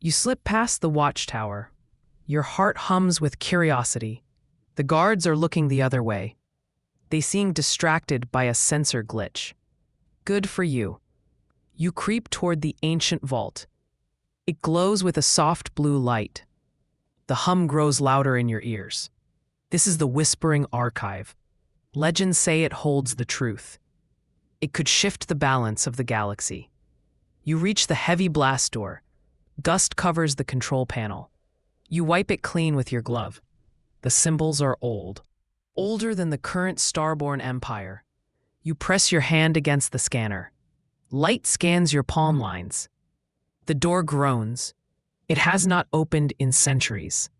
You slip past the watchtower. Your heart hums with curiosity. The guards are looking the other way. They seem distracted by a sensor glitch. Good for you. You creep toward the ancient vault. It glows with a soft blue light. The hum grows louder in your ears. This is the Whispering Archive. Legends say it holds the truth. It could shift the balance of the galaxy. You reach the heavy blast door. Dust covers the control panel. You wipe it clean with your glove. The symbols are old. Older than the current Starborn Empire. You press your hand against the scanner. Light scans your palm lines. The door groans. It has not opened in centuries.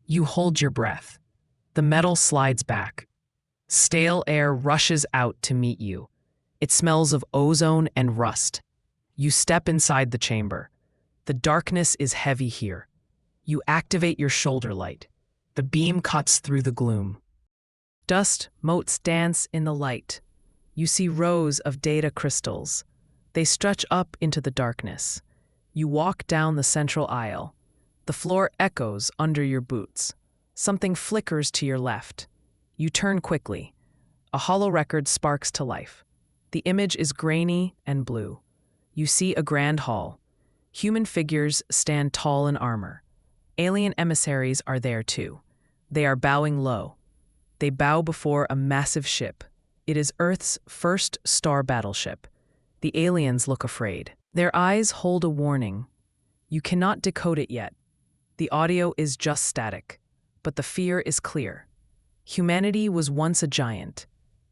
You hold your breath. The metal slides back. Stale air rushes out to meet you. It smells of ozone and rust. You step inside the chamber. The darkness is heavy here. You activate your shoulder light. The beam cuts through the gloom. Dust motes dance in the light. You see rows of data crystals. They stretch up into the darkness. You walk down the central aisle. The floor echoes under your boots. Something flickers to your left. You turn quickly. A hollow record sparks to life. The image is grainy and blue. You see a grand hall. Human figures stand tall in armor. Alien emissaries are there too. They are bowing low. They bow before a massive ship. It is Earth's first star battleship. The aliens look afraid. Their eyes hold a warning. You cannot decode it yet. The audio is just static, but the fear is clear. Humanity was once a giant.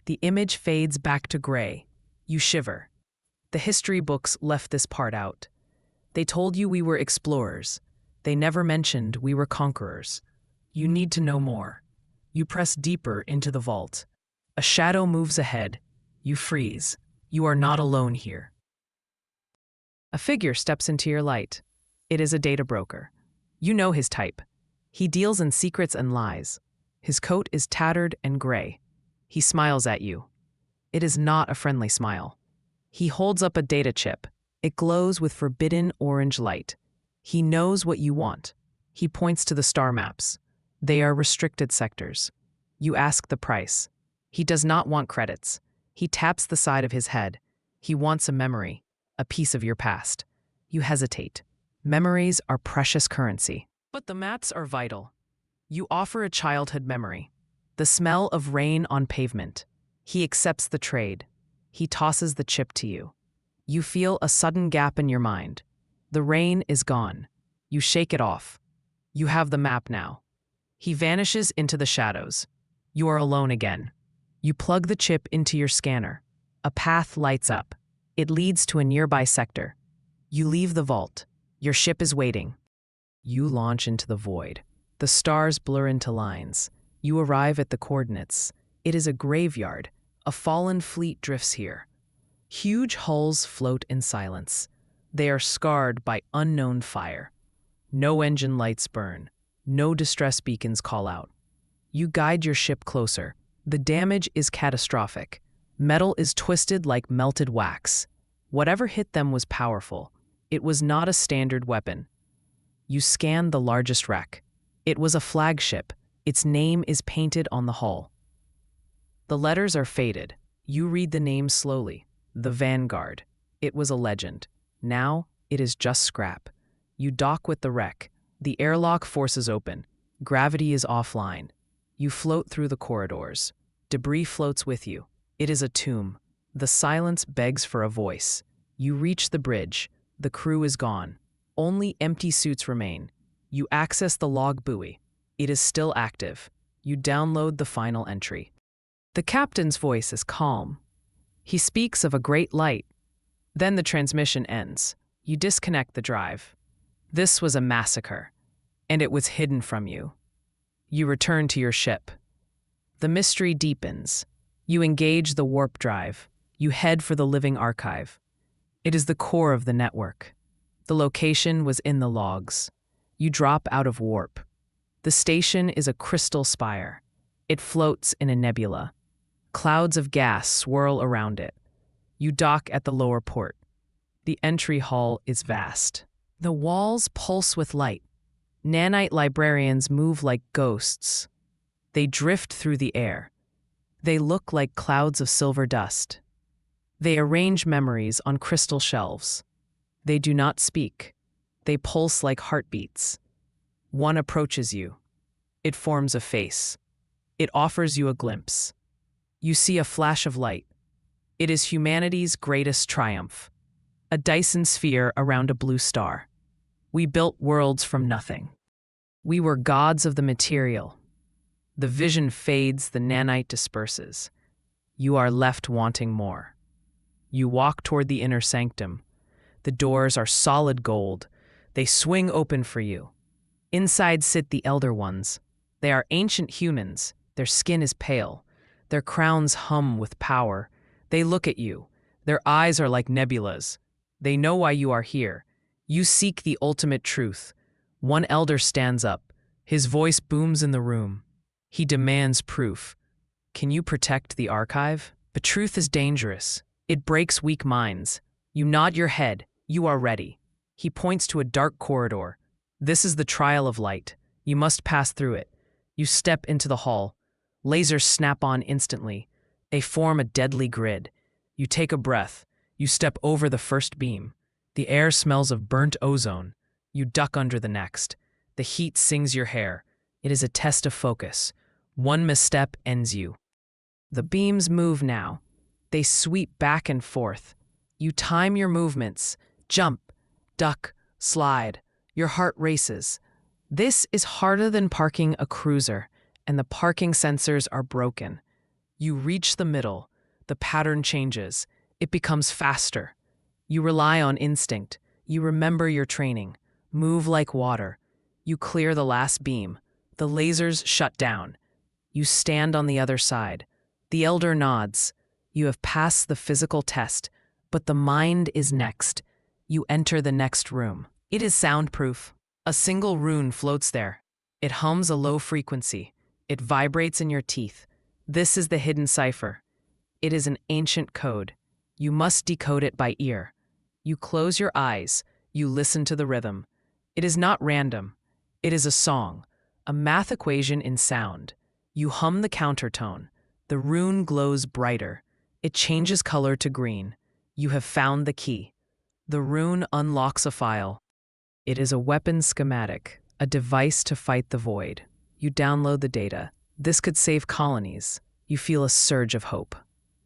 The image fades back to gray. You shiver. The history books left this part out. They told you we were explorers. They never mentioned we were conquerors. You need to know more. You press deeper into the vault. A shadow moves ahead. You freeze. You are not alone here. A figure steps into your light. It is a data broker. You know his type. He deals in secrets and lies. His coat is tattered and gray. He smiles at you. It is not a friendly smile. He holds up a data chip. It glows with forbidden orange light. He knows what you want. He points to the star maps. They are restricted sectors. You ask the price. He does not want credits. He taps the side of his head. He wants a memory, a piece of your past. You hesitate. Memories are precious currency. But the maps are vital. You offer a childhood memory. The smell of rain on pavement. He accepts the trade. He tosses the chip to you. You feel a sudden gap in your mind. The rain is gone. You shake it off. You have the map now. He vanishes into the shadows. You are alone again. You plug the chip into your scanner. A path lights up. It leads to a nearby sector. You leave the vault. Your ship is waiting. You launch into the void. The stars blur into lines. You arrive at the coordinates. It is a graveyard. A fallen fleet drifts here. Huge hulls float in silence. They are scarred by unknown fire. No engine lights burn. No distress beacons call out. You guide your ship closer. The damage is catastrophic. Metal is twisted like melted wax. Whatever hit them was powerful. It was not a standard weapon. You scan the largest wreck. It was a flagship. Its name is painted on the hull. The letters are faded. You read the name slowly. The Vanguard. It was a legend. Now, it is just scrap. You dock with the wreck. The airlock forces open. Gravity is offline. You float through the corridors. Debris floats with you. It is a tomb. The silence begs for a voice. You reach the bridge. The crew is gone. Only empty suits remain. You access the log buoy. It is still active. You download the final entry. The captain's voice is calm. He speaks of a great light. Then the transmission ends. You disconnect the drive. This was a massacre, and it was hidden from you. You return to your ship. The mystery deepens. You engage the warp drive. You head for the living archive. It is the core of the network. The location was in the logs. You drop out of warp. The station is a crystal spire. It floats in a nebula. Clouds of gas swirl around it. You dock at the lower port. The entry hall is vast. The walls pulse with light. Nanite librarians move like ghosts. They drift through the air. They look like clouds of silver dust. They arrange memories on crystal shelves. They do not speak. They pulse like heartbeats. One approaches you. It forms a face. It offers you a glimpse. You see a flash of light. It is humanity's greatest triumph. A Dyson sphere around a blue star. We built worlds from nothing. We were gods of the material. The vision fades, the nanite disperses. You are left wanting more. You walk toward the inner sanctum. The doors are solid gold. They swing open for you. Inside sit the Elder Ones. They are ancient humans. Their skin is pale. Their crowns hum with power. They look at you. Their eyes are like nebulas. They know why you are here. You seek the ultimate truth. One elder stands up. His voice booms in the room. He demands proof. Can you protect the archive? But truth is dangerous. It breaks weak minds. You nod your head. You are ready. He points to a dark corridor. This is the trial of light. You must pass through it. You step into the hall. Lasers snap on instantly. They form a deadly grid. You take a breath. You step over the first beam. The air smells of burnt ozone. You duck under the next. The heat sings your hair. It is a test of focus. One misstep ends you. The beams move now. They sweep back and forth. You time your movements. Jump, duck, slide. Your heart races. This is harder than parking a cruiser, and the parking sensors are broken. You reach the middle. The pattern changes. It becomes faster. You rely on instinct. You remember your training. Move like water. You clear the last beam. The lasers shut down. You stand on the other side. The elder nods. You have passed the physical test, but the mind is next. You enter the next room. It is soundproof. A single rune floats there. It hums a low frequency. It vibrates in your teeth. This is the hidden cipher. It is an ancient code. You must decode it by ear. You close your eyes. You listen to the rhythm. It is not random. It is a song, a math equation in sound. You hum the countertone. The rune glows brighter. It changes color to green. You have found the key. The rune unlocks a file. It is a weapon schematic, a device to fight the void. You download the data. This could save colonies. You feel a surge of hope.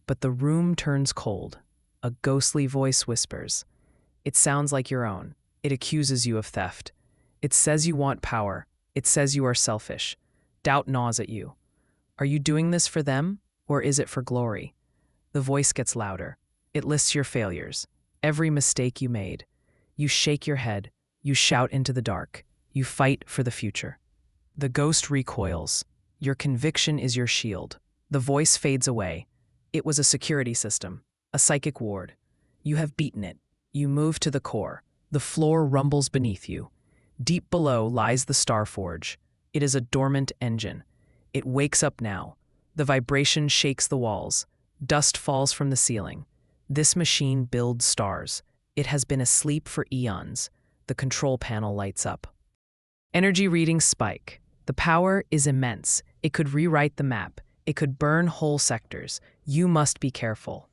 But the room turns cold. A ghostly voice whispers. It sounds like your own. It accuses you of theft. It says you want power. It says you are selfish. Doubt gnaws at you. Are you doing this for them, or is it for glory? The voice gets louder. It lists your failures, every mistake you made. You shake your head. You shout into the dark. You fight for the future. The ghost recoils. Your conviction is your shield. The voice fades away. It was a security system, a psychic ward. You have beaten it. You move to the core. The floor rumbles beneath you. Deep below lies the Star Forge. It is a dormant engine. It wakes up now. The vibration shakes the walls. Dust falls from the ceiling. This machine builds stars. It has been asleep for eons. The control panel lights up. Energy readings spike. The power is immense. It could rewrite the map. It could burn whole sectors. You must be careful.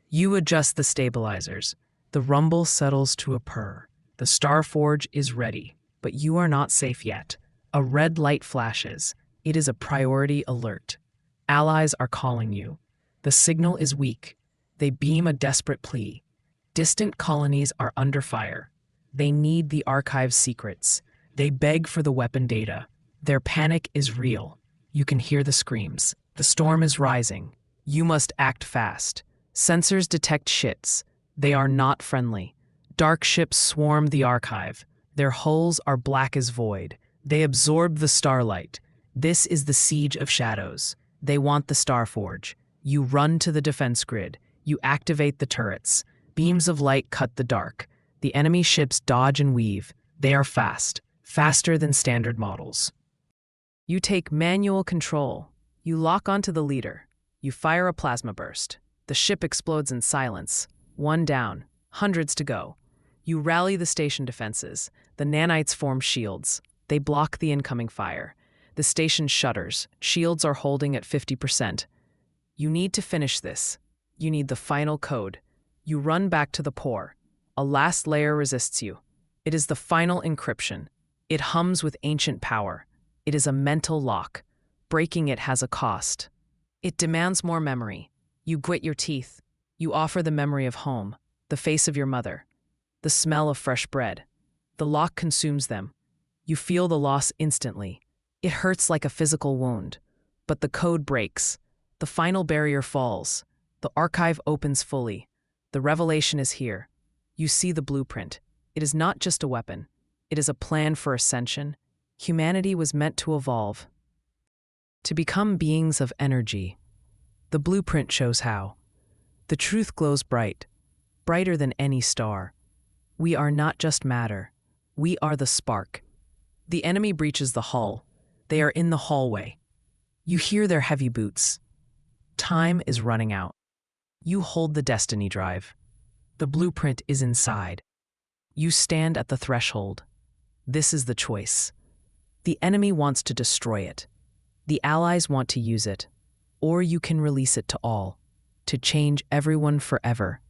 You adjust the stabilizers. The rumble settles to a purr. The Star Forge is ready, but you are not safe yet. A red light flashes. It is a priority alert. Allies are calling you. The signal is weak. They beam a desperate plea. Distant colonies are under fire. They need the archive's secrets. They beg for the weapon data. Their panic is real. You can hear the screams. The storm is rising. You must act fast. Sensors detect shits. They are not friendly. Dark ships swarm the archive. Their hulls are black as void. They absorb the starlight. This is the siege of shadows. They want the Star Forge. You run to the defense grid. You activate the turrets. Beams of light cut the dark. The enemy ships dodge and weave. They are fast, faster than standard models. You take manual control. You lock onto the leader. You fire a plasma burst. The ship explodes in silence. One down, hundreds to go. You rally the station defenses. The nanites form shields. They block the incoming fire. The station shudders. Shields are holding at 50%. You need to finish this. You need the final code. You run back to the core. A last layer resists you. It is the final encryption. It hums with ancient power. It is a mental lock. Breaking it has a cost. It demands more memory. You grit your teeth. You offer the memory of home, the face of your mother, the smell of fresh bread. The lock consumes them. You feel the loss instantly. It hurts like a physical wound. But the code breaks. The final barrier falls. The archive opens fully. The revelation is here. You see the blueprint. It is not just a weapon. It is a plan for ascension. Humanity was meant to evolve, to become beings of energy. The blueprint shows how. The truth glows bright, brighter than any star. We are not just matter. We are the spark. The enemy breaches the hull. They are in the hallway. You hear their heavy boots. Time is running out. You hold the destiny drive. The blueprint is inside. You stand at the threshold. This is the choice. The enemy wants to destroy it. The allies want to use it. Or you can release it to all, to change everyone forever.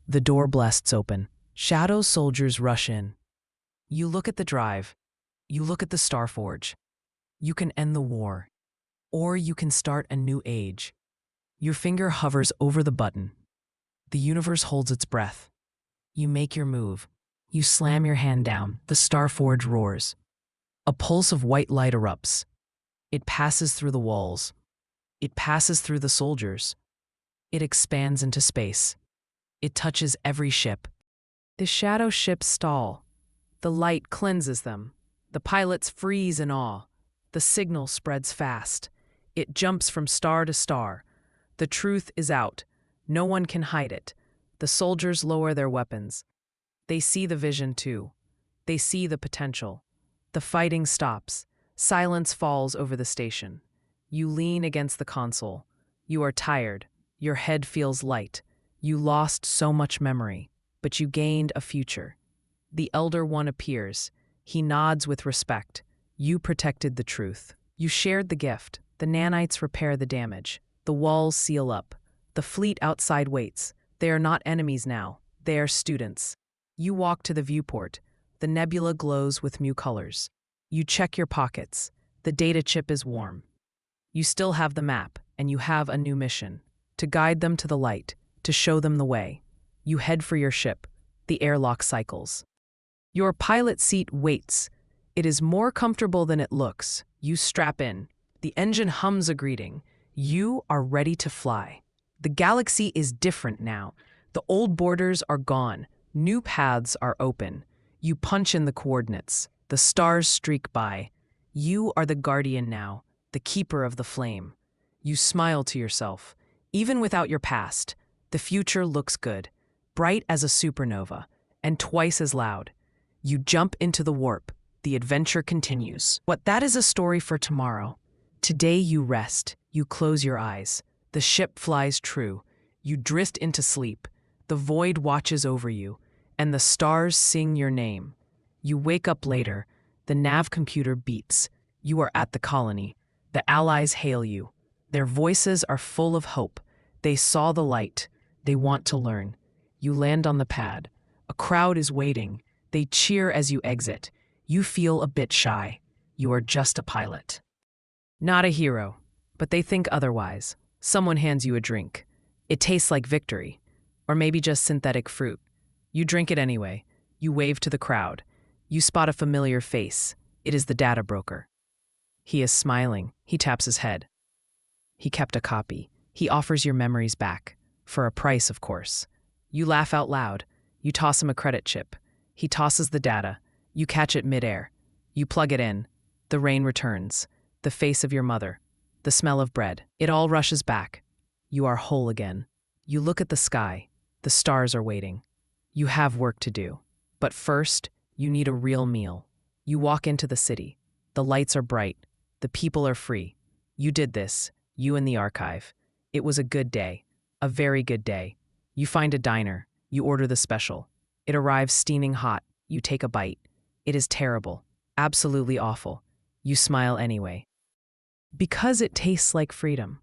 The door blasts open. Shadow soldiers rush in. You look at the drive. You look at the Starforge. You can end the war. Or you can start a new age. Your finger hovers over the button. The universe holds its breath. You make your move. You slam your hand down. The Starforge roars. A pulse of white light erupts. It passes through the walls. It passes through the soldiers. It expands into space. It touches every ship. The shadow ships stall. The light cleanses them. The pilots freeze in awe. The signal spreads fast. It jumps from star to star. The truth is out. No one can hide it. The soldiers lower their weapons. They see the vision too. They see the potential. The fighting stops. Silence falls over the station. You lean against the console. You are tired. Your head feels light. You lost so much memory, but you gained a future. The Elder One appears. He nods with respect. You protected the truth. You shared the gift. The nanites repair the damage. The walls seal up. The fleet outside waits. They are not enemies now. They are students. You walk to the viewport. The nebula glows with new colors. You check your pockets. The data chip is warm. You still have the map, and you have a new mission. To guide them to the light, to show them the way. You head for your ship. The airlock cycles. Your pilot seat waits. It is more comfortable than it looks. You strap in. The engine hums a greeting. You are ready to fly. The galaxy is different now. The old borders are gone. New paths are open. You punch in the coordinates. The stars streak by. You are the guardian now, the keeper of the flame. You smile to yourself. Even without your past, the future looks good, bright as a supernova, and twice as loud. You jump into the warp. The adventure continues. But that is a story for tomorrow. Today you rest. You close your eyes. The ship flies true. You drift into sleep. The void watches over you, and the stars sing your name. You wake up later. The nav computer beeps. You are at the colony. The allies hail you. Their voices are full of hope. They saw the light. They want to learn. You land on the pad. A crowd is waiting. They cheer as you exit. You feel a bit shy. You are just a pilot. Not a hero, but they think otherwise. Someone hands you a drink. It tastes like victory, or maybe just synthetic fruit. You drink it anyway. You wave to the crowd. You spot a familiar face. It is the data broker. He is smiling. He taps his head. He kept a copy. He offers your memories back. For a price, of course. You laugh out loud. You toss him a credit chip. He tosses the data. You catch it midair. You plug it in. The rain returns. The face of your mother. The smell of bread. It all rushes back. You are whole again. You look at the sky. The stars are waiting. You have work to do. But first, you need a real meal. You walk into the city. The lights are bright. The people are free. You did this. You and the archive. It was a good day. A very good day. You find a diner. You order the special. It arrives steaming hot. You take a bite. It is terrible. Absolutely awful. You smile anyway. Because it tastes like freedom.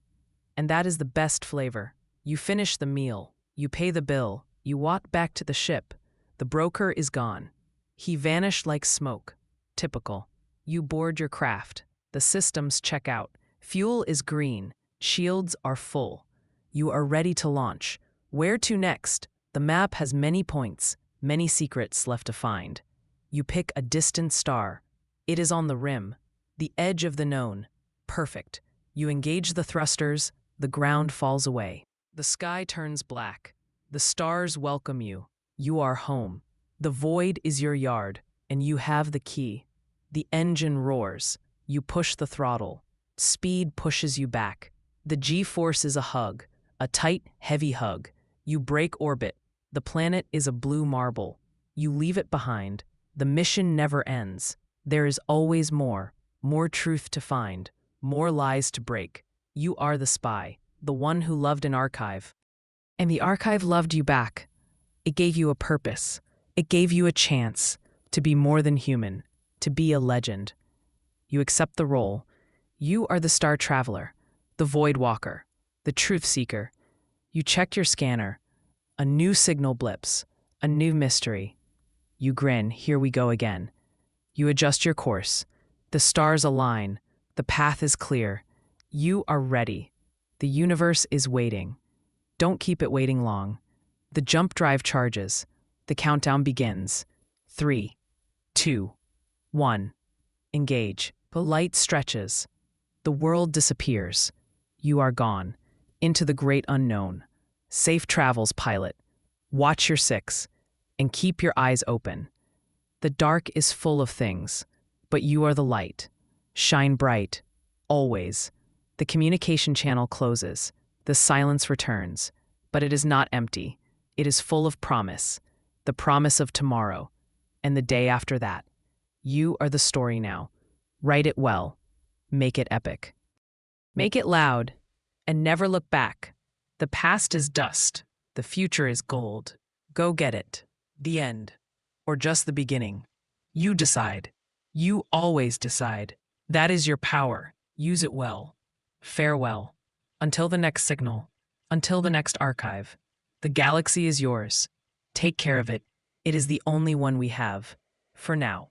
And that is the best flavor. You finish the meal. You pay the bill. You walk back to the ship. The broker is gone. He vanished like smoke. Typical. You board your craft. The systems check out. Fuel is green. Shields are full. You are ready to launch. Where to next? The map has many points, many secrets left to find. You pick a distant star. It is on the rim, the edge of the known. Perfect. You engage the thrusters. The ground falls away. The sky turns black. The stars welcome you. You are home. The void is your yard, and you have the key. The engine roars. You push the throttle. Speed pushes you back. The G-force is a hug, a tight, heavy hug. You break orbit. The planet is a blue marble. You leave it behind. The mission never ends. There is always more truth to find, more lies to break. You are the spy, the one who loved an archive. And the archive loved you back. It gave you a purpose. It gave you a chance to be more than human, to be a legend. You accept the role. You are the star traveler, the void walker, the truth seeker. You check your scanner. A new signal blips, a new mystery. You grin, here we go again. You adjust your course. The stars align. The path is clear. You are ready. The universe is waiting. Don't keep it waiting long. The jump drive charges. The countdown begins. 3, 2, 1. Engage. The light stretches. The world disappears. You are gone. Into the great unknown. Safe travels, pilot. Watch your 6, and keep your eyes open. The dark is full of things, but you are the light. Shine bright, always. The communication channel closes. The silence returns, but it is not empty. It is full of promise, the promise of tomorrow, and the day after that. You are the story now. Write it well. Make it epic. Make it loud, and never look back. The past is dust. The future is gold. Go get it. The end. Or just the beginning. You decide. You always decide. That is your power. Use it well. Farewell. Until the next signal. Until the next archive. The galaxy is yours. Take care of it. It is the only one we have. For now.